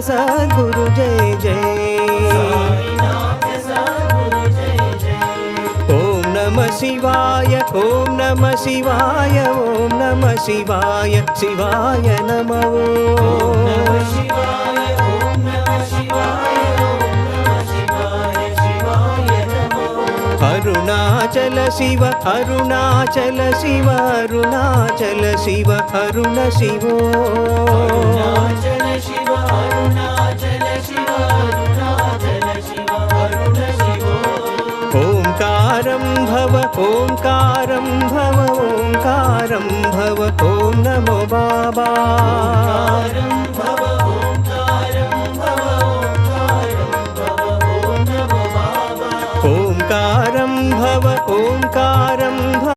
सद्गुरु जय जय। ॐ नमः शिवाय ॐ नमः शिवाय ॐ नमः शिवाय शिवाय नमः। अरुणाचल शिव अरुणाचल शिव अरुणाचल शिव अरुण शिव। ओंकारं भव ओंकारं भव ओंकारं भव। ॐ नमो बाबा।